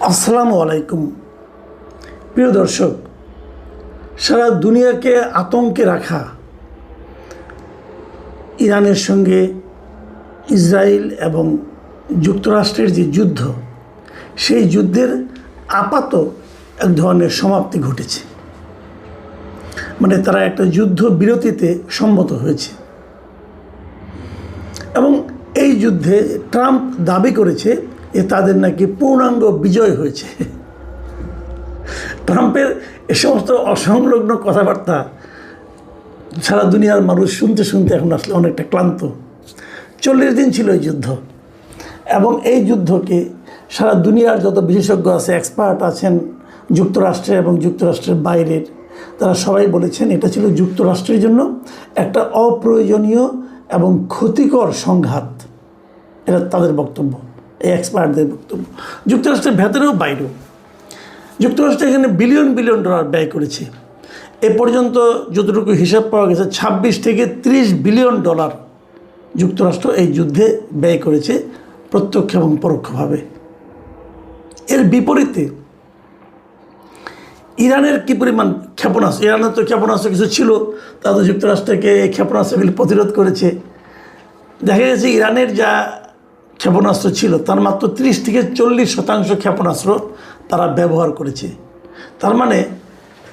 আসসালামু আলাইকুম। প্রিয় দর্শক, সারা দুনিয়াকে আতঙ্কে রাখা ইরানের সঙ্গে ইসরায়েল এবং যুক্তরাষ্ট্রের যে যুদ্ধ, সেই যুদ্ধের আপাত এক ধরনের সমাপ্তি ঘটেছে। মানে তারা একটা যুদ্ধ বিরতিতে সম্মত হয়েছে এবং এই যুদ্ধে ট্রাম্প দাবি করেছে যে তাদের নাকি পূর্ণাঙ্গ বিজয় হয়েছে। ট্রাম্পের এ সমস্ত অসংলগ্ন কথাবার্তা সারা দুনিয়ার মানুষ শুনতে শুনতে এখন আসলে অনেকটা ক্লান্ত। 40 দিন ছিল এই যুদ্ধ এবং এই যুদ্ধকে সারা দুনিয়ার যত বিশেষজ্ঞ আছে, এক্সপার্ট আছেন যুক্তরাষ্ট্রে এবং যুক্তরাষ্ট্রের বাইরের, তারা সবাই বলেছেন এটা ছিল যুক্তরাষ্ট্রের জন্য একটা অপ্রয়োজনীয় এবং ক্ষতিকর সংঘাত। এটা তাদের বক্তব্য, এই এক্সপার্টদের বক্তব্য। যুক্তরাষ্ট্রের ভেতরেও বাইরেও যুক্তরাষ্ট্র এখানে বিলিয়ন বিলিয়ন ডলার ব্যয় করেছে। এ পর্যন্ত যতটুকু হিসাব পাওয়া গেছে 26 থেকে 30 বিলিয়ন ডলার যুক্তরাষ্ট্র এই যুদ্ধে ব্যয় করেছে প্রত্যক্ষ এবং পরোক্ষভাবে। এর বিপরীতে ইরানের কী পরিমাণ ক্ষেপণাস্ত্র, ইরানের তো ক্ষেপণাস্ত্র কিছু ছিল, তা তো যুক্তরাষ্ট্রকে এই ক্ষেপণাস্ত্রগুলি প্রতিরোধ করেছে। দেখা গেছে ইরানের যা ক্ষেপণাস্ত্র ছিল তার মাত্র 30 থেকে 40% ক্ষেপণাস্ত্র তারা ব্যবহার করেছে। তার মানে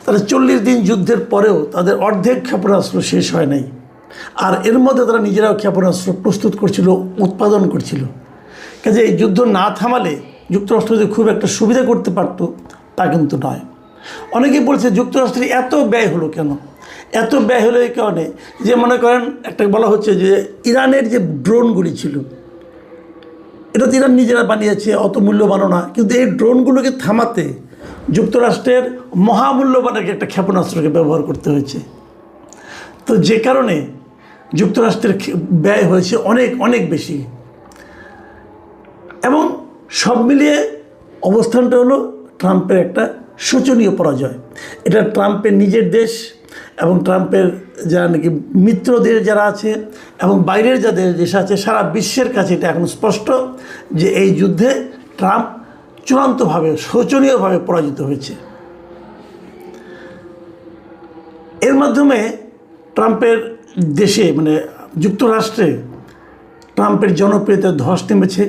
তারা 40 দিন যুদ্ধের পরেও তাদের অর্ধেক ক্ষেপণাস্ত্র শেষ হয় নাই। আর এর মধ্যে তারা নিজেরাও ক্ষেপণাস্ত্র প্রস্তুত করছিল, উৎপাদন করছিল। কাজে এই যুদ্ধ না থামালে যুক্তরাষ্ট্র যদি খুব একটা সুবিধা করতে পারত, তা কিন্তু নয়। অনেকেই বলছে যুক্তরাষ্ট্রের এত ব্যয় হলো কেন? এত ব্যয় হলো এই কারণে যে, মনে করেন একটা বলা হচ্ছে যে ইরানের যে ড্রোনগুলি ছিল, এটা তো ইরান নিজেরা বানিয়েছে, অত মূল্যবানও না, কিন্তু এই ড্রোনগুলোকে থামাতে যুক্তরাষ্ট্রের মহামূল্যবান একটা ক্ষেপণাস্ত্রকে ব্যবহার করতে হয়েছে। তো যে কারণে যুক্তরাষ্ট্রের ব্যয় হয়েছে অনেক অনেক বেশি। এবং সব মিলিয়ে অবস্থানটা হলো ট্রাম্পের একটা শোচনীয় পরাজয়। এটা ট্রাম্পের নিজের দেশ এবং ট্রাম্পের যারা নাকি মিত্রদের যারা আছে এবং বাইরের যাদের দেশ আছে, সারা বিশ্বের কাছে এটা এখন স্পষ্ট যে এই যুদ্ধে ট্রাম্প চূড়ান্তভাবে শোচনীয়ভাবে পরাজিত হয়েছে। এর মাধ্যমে ট্রাম্পের দেশে মানে যুক্তরাষ্ট্রে ট্রাম্পের জনপ্রিয়তার ধস নেমেছে,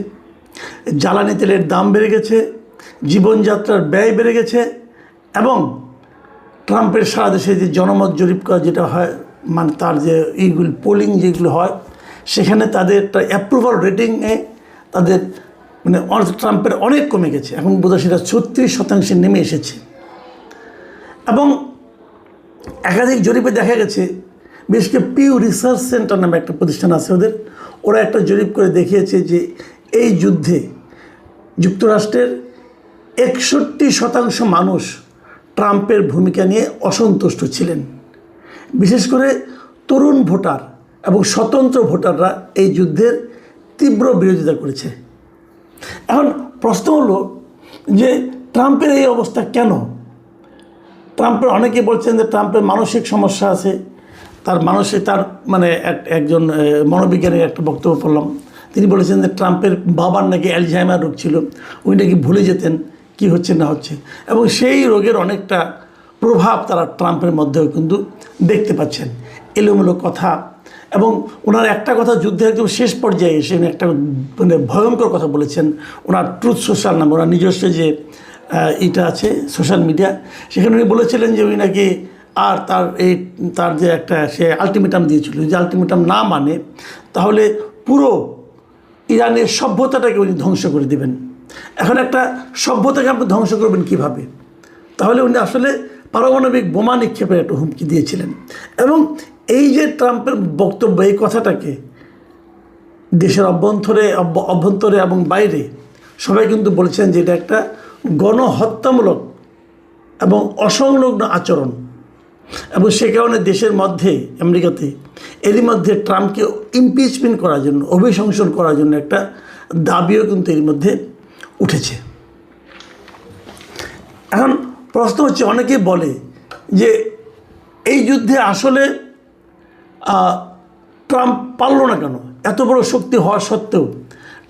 জ্বালানি তেলের দাম বেড়ে গেছে, জীবনযাত্রার ব্যয় বেড়ে গেছে এবং ট্রাম্পের সারা দেশে যে জনমত জরিপ করা যেটা হয়, মানে তার যে এইগুলো পোলিং যেগুলো হয়, সেখানে তাদের অ্যাপ্রুভাল রেটিংয়ে তাদের মানে ট্রাম্পের অনেক কমে গেছে। এখন বোধহয় সেটা 36% নেমে এসেছে। এবং একাধিক জরিপে দেখা গেছে, বিশেষ করে পিউ রিসার্চ সেন্টার নামে একটা প্রতিষ্ঠান আছে ওরা একটা জরিপ করে দেখিয়েছে যে এই যুদ্ধে যুক্তরাষ্ট্রের 61% মানুষ ট্রাম্পের ভূমিকা নিয়ে অসন্তুষ্ট ছিলেন। বিশেষ করে তরুণ ভোটার এবং স্বতন্ত্র ভোটাররা এই যুদ্ধের তীব্র বিরোধিতা করেছে। এখন প্রশ্ন হলো যে ট্রাম্পের এই অবস্থা কেন? ট্রাম্পের অনেকে বলছেন যে ট্রাম্পের মানসিক সমস্যা আছে। তার মানে একজন মনোবিজ্ঞানীর একটা বক্তব্য পড়লাম, তিনি বলেছেন যে ট্রাম্পের বাবার নাকি অ্যালঝাইমার রোগ ছিল, উনি নাকি ভুলে যেতেন কি হচ্ছে না হচ্ছে, এবং সেই রোগের অনেকটা প্রভাব তারা ট্রাম্পের মধ্যেও কিন্তু দেখতে পাচ্ছেন। এলোমেলো কথা, এবং ওনার একটা কথা যুদ্ধের একদম শেষ পর্যায়ে এসে একটা মানে ভয়ঙ্কর কথা বলেছেন। ওনার ট্রুথ সোশ্যাল নামে ওনার নিজস্ব যে এটা আছে সোশ্যাল মিডিয়া, সেখানে উনি বলেছিলেন যে উনি নাকি আর তার যে একটা সে আলটিমেটাম দিয়েছিল, যে আলটিমেটাম না মানে তাহলে পুরো ইরানের সভ্যতাটাকে উনি ধ্বংস করে দেবেন। এখন একটা সভ্যতাকে আপনি ধ্বংস করবেন কিভাবে? তাহলে উনি আসলে পারমাণবিক বোমা নিক্ষেপের একটা হুমকি দিয়েছিলেন। এবং এই যে ট্রাম্পের বক্তব্য, এই কথাটাকে দেশের অভ্যন্তরে এবং বাইরে সবাই কিন্তু বলছেন যে এটা একটা গণহত্যামূলক এবং অসংলগ্ন আচরণ। এবং সে কারণে দেশের মধ্যে আমেরিকাতে এরই মধ্যে ট্রাম্পকে ইমপিচমেন্ট করার জন্য, অভিশংসন করার জন্য একটা দাবিও কিন্তু এর মধ্যে উঠেছে। এখন প্রশ্ন হচ্ছে, অনেকেই বলে যে এই যুদ্ধে আসলে ট্রাম্প পারল না কেন? এত বড় শক্তি হওয়া সত্ত্বেও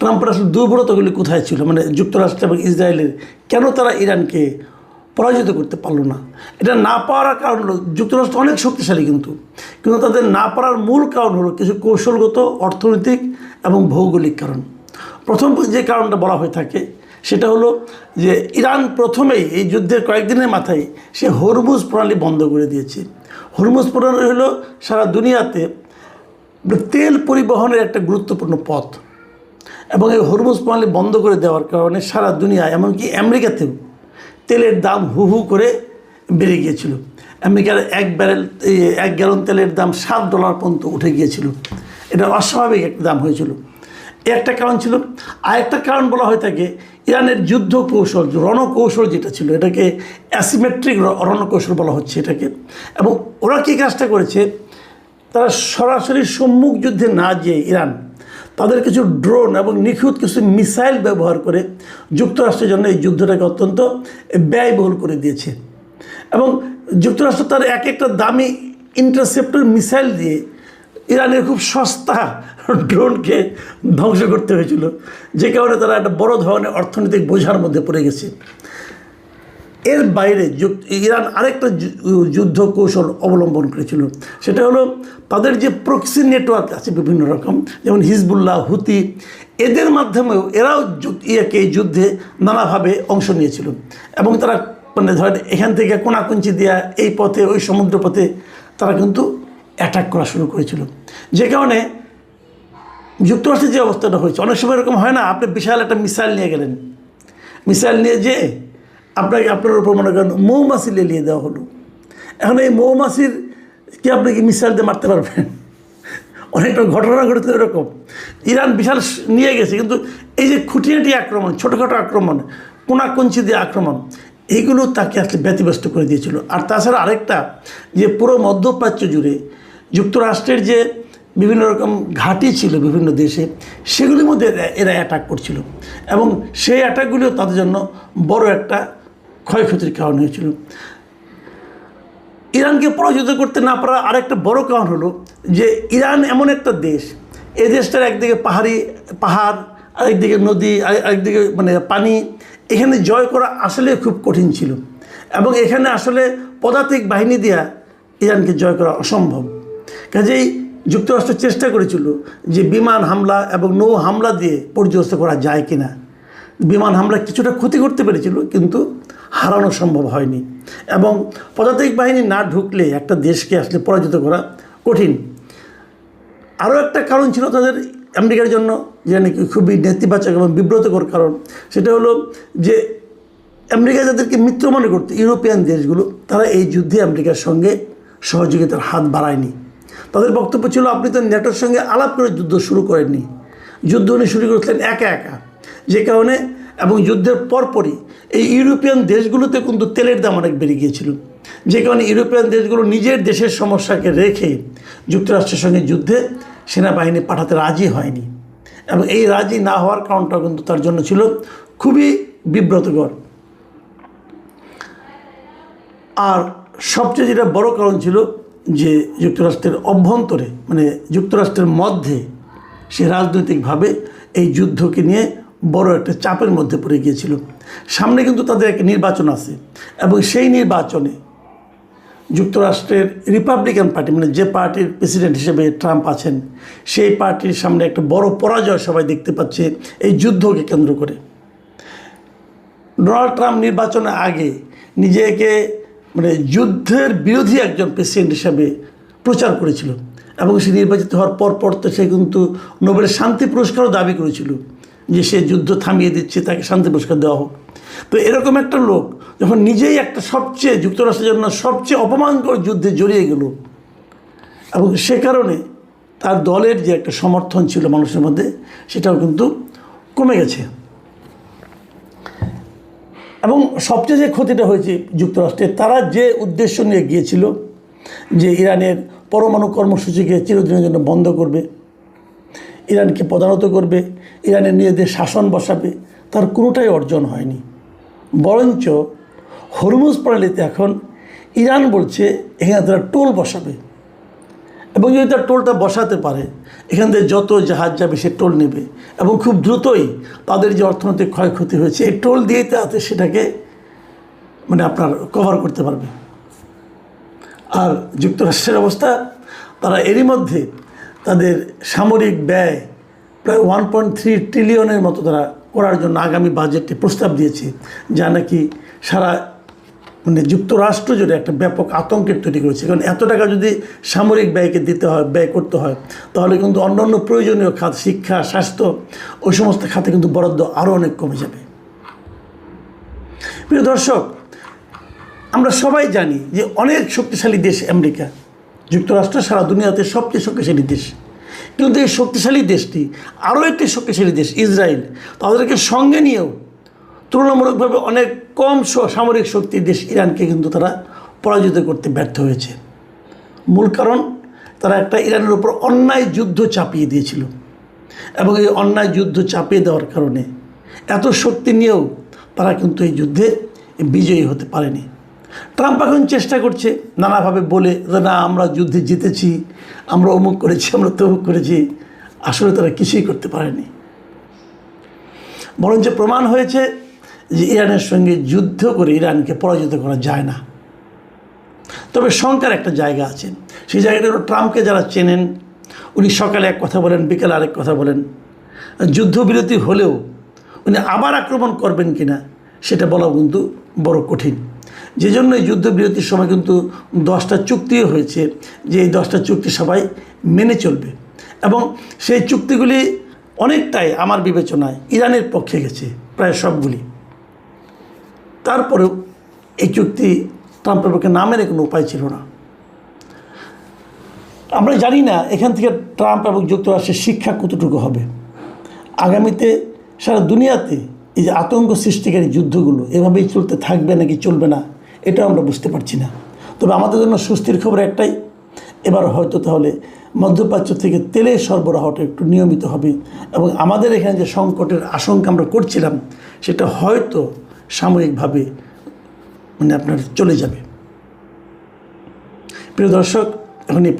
ট্রাম্পের আসলে দুর্বলতাগুলি কোথায় ছিল, মানে যুক্তরাষ্ট্র এবং ইসরায়েলের কেন তারা ইরানকে পরাজিত করতে পারলো না। এটা না পারার কারণ হলো যুক্তরাষ্ট্র অনেক শক্তিশালী, কিন্তু তাদের না পারার মূল কারণ হলো কিছু কৌশলগত, অর্থনৈতিক এবং ভৌগোলিক কারণ। প্রথম যে কারণটা বলা হয়ে থাকে সেটা হলো যে ইরান প্রথমেই এই যুদ্ধের কয়েকদিনের মাথায় সে হরমুজ প্রণালী বন্ধ করে দিয়েছে। হরমুজ প্রণালী হলো সারা দুনিয়াতে তেল পরিবহনের একটা গুরুত্বপূর্ণ পথ, এবং এই হরমুজ প্রণালী বন্ধ করে দেওয়ার কারণে সারা দুনিয়া, এমনকি আমেরিকাতেও তেলের দাম হু হু করে বেড়ে গিয়েছিল। আমেরিকার এক গ্যালন তেলের দাম $7 পর্যন্ত উঠে গিয়েছিল। এটা অস্বাভাবিক একটা দাম হয়েছিল। একটা কারণ ছিল। আরেকটা কারণ বলা হয়ে থাকে ইরানের যুদ্ধ কৌশল, রণকৌশল যেটা ছিল, এটাকে অ্যাসিমেট্রিক রণকৌশল বলা হচ্ছে এটাকে। এবং ওরা কী কাজটা করেছে, তারা সরাসরি সম্মুখ যুদ্ধে না যেয়ে ইরান তাদের কিছু ড্রোন এবং নিখুঁত কিছু মিসাইল ব্যবহার করে যুক্তরাষ্ট্রের জন্য এই যুদ্ধটাকে অত্যন্ত ব্যয়বহুল করে দিয়েছে। এবং যুক্তরাষ্ট্র তার এক একটা দামি ইন্টারসেপ্টর মিসাইল দিয়ে ইরানের খুব সস্তা ড্রোনকে ধ্বংস করতে হয়েছিল, যে কারণে তারা একটা বড় ধরনের অর্থনৈতিক বোঝার মধ্যে পড়ে গেছে। এর বাইরে ইরান আরেকটা যুদ্ধ কৌশল অবলম্বন করেছিল, সেটা হলো তাদের যে প্রক্সি নেটওয়ার্ক আছে বিভিন্ন রকম, যেমন হিজবুল্লাহ, হুতি, এদের মাধ্যমেও এরাও এই যুদ্ধে নানাভাবে অংশ নিয়েছিল। এবং তারা মানে ধরেন এখান থেকে কোনাকুঞ্চি দেওয়া এই পথে, ওই সমুদ্র পথে তারা কিন্তু অ্যাটাক করা শুরু করেছিল, যে কারণে যুক্তরাষ্ট্রের যে অবস্থাটা হয়েছে, অনেক সময় এরকম হয় না, আপনি বিশাল একটা মিসাইল নিয়ে গেলেন, মিসাইল নিয়ে যেয়ে আপনার উপর মনে করেন মৌমাছি লেলিয়ে দেওয়া হলো। এখন এই মৌমাছির কি আপনি কি মিসাইল দিয়ে মারতে পারবেন? অনেকটা ঘটনা ঘটেছে এরকম। ইরান বিশাল নিয়ে গেছে, কিন্তু এই যে খুঁটিনাটি আক্রমণ, ছোটোখাটো আক্রমণ, কোনাকুঞ্চি দিয়ে আক্রমণ, এইগুলো তাকে আসলে ব্যতিব্যস্ত করে দিয়েছিল। আর তাছাড়া আরেকটা, যে পুরো মধ্যপ্রাচ্য জুড়ে যুক্তরাষ্ট্রের যে বিভিন্ন রকম ঘাঁটি ছিল বিভিন্ন দেশে, সেগুলির মধ্যে এরা অ্যাটাক করছিল, এবং সেই অ্যাটাকগুলিও তাদের জন্য বড় একটা ক্ষয়ক্ষতির কারণ হয়েছিল। ইরানকে পরাজিত করতে না পারার আরেকটা বড় কারণ হলো যে ইরান এমন একটা দেশ, এই দেশটার একদিকে পাহাড়, আরেকদিকে নদী, আরেকদিকে মানে পানি, এখানে জয় করা আসলে খুব কঠিন ছিল, এবং এখানে আসলে পদাতিক বাহিনী দেওয়া ইরানকে জয় করা অসম্ভব। কাজেই যুক্তরাষ্ট্র চেষ্টা করেছিল যে বিমান হামলা এবং নৌ হামলা দিয়ে পর্যস্ত করা যায় কিনা। বিমান হামলা কিছুটা ক্ষতি করতে পেরেছিল, কিন্তু হারানো সম্ভব হয়নি। এবং পদাতিক বাহিনী না ঢুকলে একটা দেশকে আসলে পরাজিত করা কঠিন। আরও একটা কারণ ছিল তাদের আমেরিকার জন্য, যে নাকি খুবই নেতিবাচক এবং বিব্রতকর কারণ, সেটা হলো যে আমেরিকা যাদেরকে মিত্র মনে করত, ইউরোপিয়ান দেশগুলো, তারা এই যুদ্ধে আমেরিকার সঙ্গে সহযোগিতার হাত বাড়ায়নি। তাদের বক্তব্য ছিল, আপনি তো নেটোর সঙ্গে আলাপ করে যুদ্ধ শুরু করেননি, যুদ্ধ উনি শুরু করেছিলেন একা একা। যে কারণে এবং যুদ্ধের পরপরই এই ইউরোপিয়ান দেশগুলোতে কিন্তু তেলের দাম অনেক বেড়ে গিয়েছিল, যে কারণে ইউরোপিয়ান দেশগুলো নিজের দেশের সমস্যাকে রেখে যুক্তরাষ্ট্রের সঙ্গে যুদ্ধে সেনাবাহিনী পাঠাতে রাজি হয়নি। এবং এই রাজি না হওয়ার কারণটা কিন্তু তার জন্য ছিল খুবই বিব্রতকর। আর সবচেয়ে যেটা বড় কারণ ছিল যে যুক্তরাষ্ট্রের অভ্যন্তরে, মানে যুক্তরাষ্ট্রের মধ্যে সে রাজনৈতিকভাবে এই যুদ্ধকে নিয়ে বড় একটা চাপের মধ্যে পড়ে গিয়েছিল। সামনে কিন্তু তাদের একটা নির্বাচন আছে, এবং সেই নির্বাচনে যুক্তরাষ্ট্রের রিপাবলিকান পার্টি, মানে যে পার্টির প্রেসিডেন্ট হিসেবে ট্রাম্প আছেন, সেই পার্টির সামনে একটা বড় পরাজয় সবাই দেখতে পাচ্ছে এই যুদ্ধকে কেন্দ্র করে। ডোনাল্ড ট্রাম্প নির্বাচনের আগে নিজেকে মানে যুদ্ধের বিরোধী একজন প্রেসিডেন্ট হিসাবে প্রচার করেছিল, এবং সে নির্বাচিত হওয়ার পর তো সে কিন্তু নোবেলের শান্তি পুরস্কারও দাবি করেছিল যে সে যুদ্ধ থামিয়ে দিচ্ছে, তাকে শান্তি পুরস্কার দেওয়া হোক। তো এরকম একটা লোক যখন নিজেই একটা সবচেয়ে যুক্তরাষ্ট্রের জন্য সবচেয়ে অপমানকর যুদ্ধে জড়িয়ে গেল, এবং সে কারণে তার দলের যে একটা সমর্থন ছিল মানুষের মধ্যে, সেটাও কিন্তু কমে গেছে। এবং সবচেয়ে যে ক্ষতিটা হয়েছে যুক্তরাষ্ট্রের, তারা যে উদ্দেশ্য নিয়ে গিয়েছিল যে ইরানের পরমাণু কর্মসূচিকে চিরদিনের জন্য বন্ধ করবে, ইরানকে পদানত করবে, ইরানের নিজেদের শাসন বসাবে, তার কোনোটাই অর্জন হয়নি। বরঞ্চ হরমুজ প্রণালীতে এখন ইরান বলছে এখানে তারা টোল বসাবে, এবং যদি তার টোলটা বসাতে পারে, এখান থেকে যত জাহাজ যাবে সে টোল নেবে এবং খুব দ্রুতই তাদের যে অর্থনৈতিক ক্ষয়ক্ষতি হয়েছে এই টোল দিয়েই তাতে সেটাকে আপনার কভার করতে পারবে। আর যুক্তরাষ্ট্রের অবস্থা, তারা এরই মধ্যে তাদের সামরিক ব্যয় প্রায় 1.3 ট্রিলিয়নের মতো তারা করার জন্য আগামী বাজেটে প্রস্তাব দিয়েছে, যা নাকি সারা যুক্তরাষ্ট্র জুড়ে একটা ব্যাপক আতঙ্কের তৈরি করেছে। কারণ এত টাকা যদি সামরিক ব্যয়কে দিতে হয়, ব্যয় করতে হয়, তাহলে কিন্তু অন্যান্য প্রয়োজনীয় খাত, শিক্ষা, স্বাস্থ্য, ওই সমস্ত খাতে কিন্তু বরাদ্দ আরও অনেক কমে যাবে। প্রিয় দর্শক, আমরা সবাই জানি যে অনেক শক্তিশালী দেশ আমেরিকা যুক্তরাষ্ট্র সারা দুনিয়াতে সবচেয়ে শক্তিশালী দেশ, কিন্তু এই শক্তিশালী দেশটি আরও একটি শক্তিশালী দেশ ইসরায়েল, তাদেরকে সঙ্গে নিয়েও তুলনামূলকভাবে অনেক কম সামরিক শক্তির দেশ ইরানকে কিন্তু তারা পরাজিত করতে ব্যর্থ হয়েছে। মূল কারণ, তারা একটা ইরানের উপর অন্যায় যুদ্ধ চাপিয়ে দিয়েছিল এবং এই অন্যায় যুদ্ধ চাপিয়ে দেওয়ার কারণে এত শক্তি নিয়েও তারা কিন্তু এই যুদ্ধে বিজয়ী হতে পারেনি। ট্রাম্প এখন চেষ্টা করছে নানাভাবে বলে যে না, আমরা যুদ্ধে জিতেছি, আমরা অমুক করেছি, আমরা তমুক করেছি। আসলে তারা কিছুই করতে পারেনি, বরঞ্চ প্রমাণ হয়েছে যে ইরানের সঙ্গে যুদ্ধ করে ইরানকে পরাজিত করা যায় না। তবে শঙ্কার একটা জায়গা আছে, সেই জায়গাটা হলো ট্রাম্পকে যারা চেনেন, উনি সকালে এক কথা বলেন, বিকেলে আরেক কথা বলেন। যুদ্ধবিরতি হলেও উনি আবার আক্রমণ করবেন কিনা সেটা বলা কিন্তু বড় কঠিন। যে জন্য এই যুদ্ধবিরতির সময় কিন্তু 10টা চুক্তিও হয়েছে, যে এই 10টা চুক্তি সবাই মেনে চলবে এবং সেই চুক্তিগুলি অনেকটাই আমার বিবেচনায় ইরানের পক্ষে গেছে, প্রায় সবগুলি। তারপরেও এই চুক্তি ট্রাম্পের পক্ষে না মেনে কোনো উপায় ছিল না। আমরা জানি না এখান থেকে ট্রাম্প এবং যুক্তরাষ্ট্রের শিক্ষা কতটুকু হবে। আগামীতে সারা দুনিয়াতে এই যে আতঙ্ক সৃষ্টিকারী যুদ্ধগুলো এভাবেই চলতে থাকবে নাকি চলবে না, এটাও আমরা বুঝতে পারছি না। তবে আমাদের জন্য স্বস্তির খবর একটাই, এবার হয়তো তাহলে মধ্যপ্রাচ্য থেকে তেলের সরবরাহটা একটু নিয়মিত হবে এবং আমাদের এখানে যে সংকটের আশঙ্কা আমরা করছিলাম সেটা হয়তো সাময়িকভাবে আপনার চলে যাবে। প্রিয় দর্শক, এখন এই